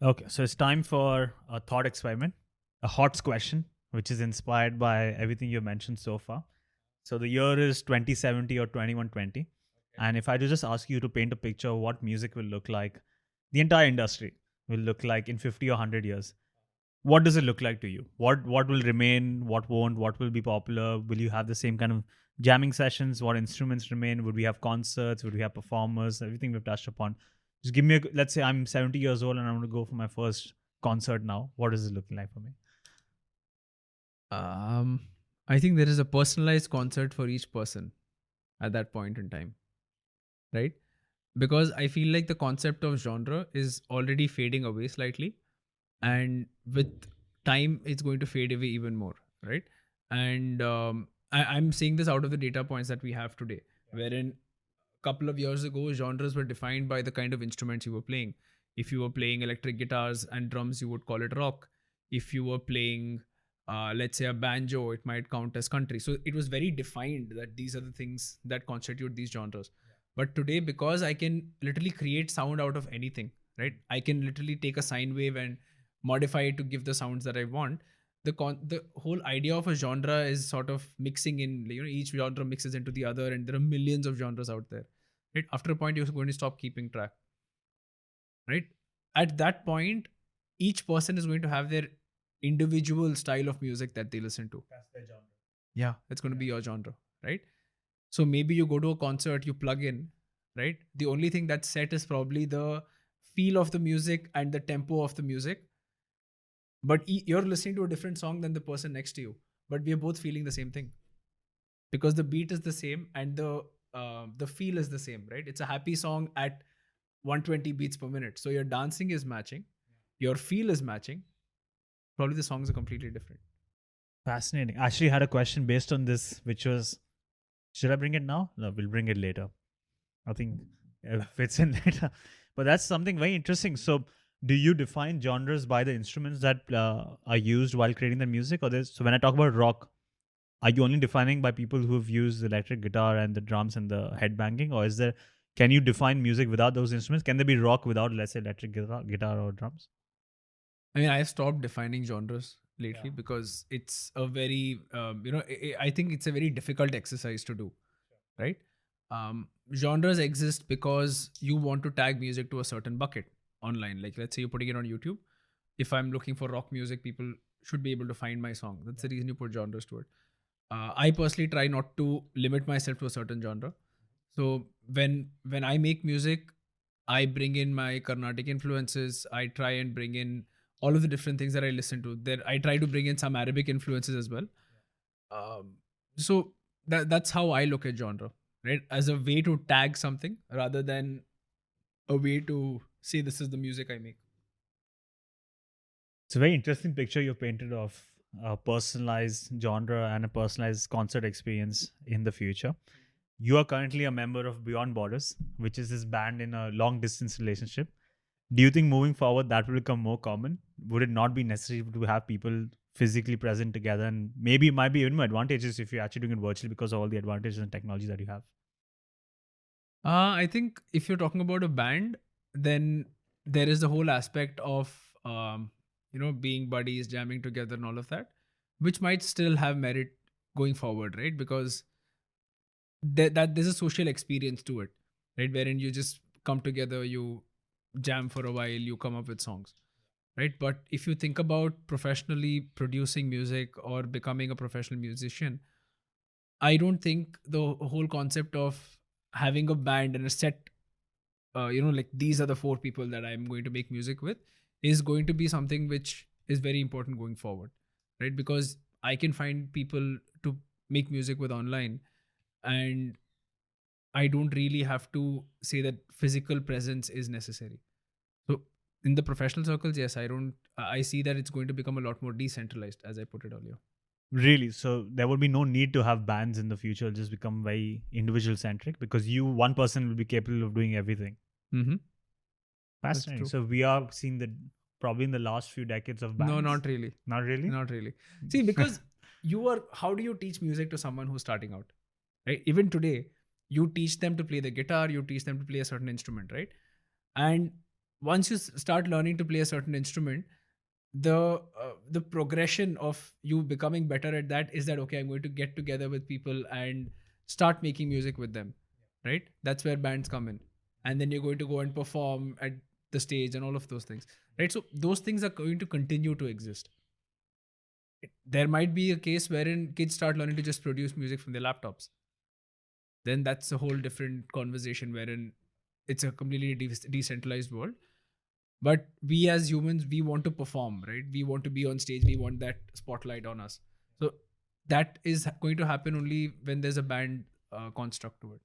Okay, so it's time for a thought experiment, a HOTS question, which is inspired by everything you mentioned so far. So the year is 2070 or 2120. And if I just ask you to paint a picture of what music will look like, the entire industry will look like in 50 or 100 years, what does it look like to you? What will remain? What won't? What will be popular? Will you have the same kind of jamming sessions? What instruments remain? Would we have concerts? Would we have performers? Everything we've touched upon. Just give me let's say I'm 70 years old and I want to go for my first concert now. What is it looking like for me? Um, I think there is a personalized concert for each person at that point in time, right? Because I feel like the concept of genre is already fading away slightly, and with time, it's going to fade away even more, right? And I'm seeing this out of the data points that we have today, wherein a couple of years ago, genres were defined by the kind of instruments you were playing. If you were playing electric guitars and drums, you would call it rock. If you were playing, let's say, a banjo, it might count as country. So it was very defined that these are the things that constitute these genres. But today, because I can literally create sound out of anything, right? I can literally take a sine wave and modify it to give the sounds that I want. The whole idea of a genre is sort of mixing in, each genre mixes into the other, and there are millions of genres out there, right? After a point, you're going to stop keeping track, right? At that point, each person is going to have their individual style of music that they listen to. That's the genre. Yeah, it's going to be your genre, right? So maybe you go to a concert, you plug in, right? The only thing that's set is probably the feel of the music and the tempo of the music, but you're listening to a different song than the person next to you, but we are both feeling the same thing because the beat is the same and the feel is the same, right? It's a happy song at 120 beats per minute, so your dancing is matching, your feel is matching, probably the songs are completely different. Fascinating. I actually had a question based on this, which was, should I bring it now? No, we'll bring it later. I think it fits in later. But that's something very interesting. So, do you define genres by the instruments that are used while creating the music, or this? So, when I talk about rock, are you only defining by people who've used the electric guitar and the drums and the headbanging, or is there? Can you define music without those instruments? Can there be rock without, let's say, electric guitar or drums? I mean, I have stopped defining genres lately Yeah. because it's a very I think it's a very difficult exercise to do, right? Genres exist because you want to tag music to a certain bucket online. Like, let's say you're putting it on YouTube. If I'm looking for rock music, people should be able to find my song. That's the reason you put genres to it. I personally try not to limit myself to a certain genre. So when I make music, I bring in my Carnatic influences. I try and bring in all of the different things that I listen to. There, I try to bring in some Arabic influences as well. So that's how I look at genre, right? As a way to tag something rather than a way to say this is the music I make. It's a very interesting picture you painted of a personalized genre and a personalized concert experience in the future. You are currently a member of Beyond Borders, which is this band in a long distance relationship. Do you think moving forward that will become more common? Would it not be necessary to have people physically present together? And maybe it might be even more advantages if you're actually doing it virtually because of all the advantages and technology that you have. I think if you're talking about a band, then there is the whole aspect of being buddies, jamming together, and all of that, which might still have merit going forward, right? Because that there's a social experience to it, right? Wherein you just come together, you jam for a while, you come up with songs, right? But if you think about professionally producing music or becoming a professional musician, I don't think the whole concept of having a band and a set, like these are the four people that I'm going to make music with, is going to be something which is very important going forward, right? Because I can find people to make music with online, and I don't really have to say that physical presence is necessary. So in the professional circles, yes, I see that it's going to become a lot more decentralized, as I put it earlier. Really? So there would be no need to have bands in the future. It'll just become very individual centric because one person will be capable of doing everything. Mm-hmm. That's Fascinating. true. So we are seeing the probably in the last few decades of No, bands. not really. Not really. Not really. See, because how do you teach music to someone who's starting out? Right? Even today, you teach them to play the guitar, you teach them to play a certain instrument, right? And once you start learning to play a certain instrument, the progression of you becoming better at that is that, okay, I'm going to get together with people and start making music with them, right? That's where bands come in, and then you're going to go and perform at the stage and all of those things, right? So those things are going to continue to exist. There might be a case wherein kids start learning to just produce music from their laptops. Then that's a whole different conversation wherein it's a completely decentralized world. But we as humans, we want to perform, right? We want to be on stage, we want that spotlight on us. So that is going to happen only when there's a band construct to it.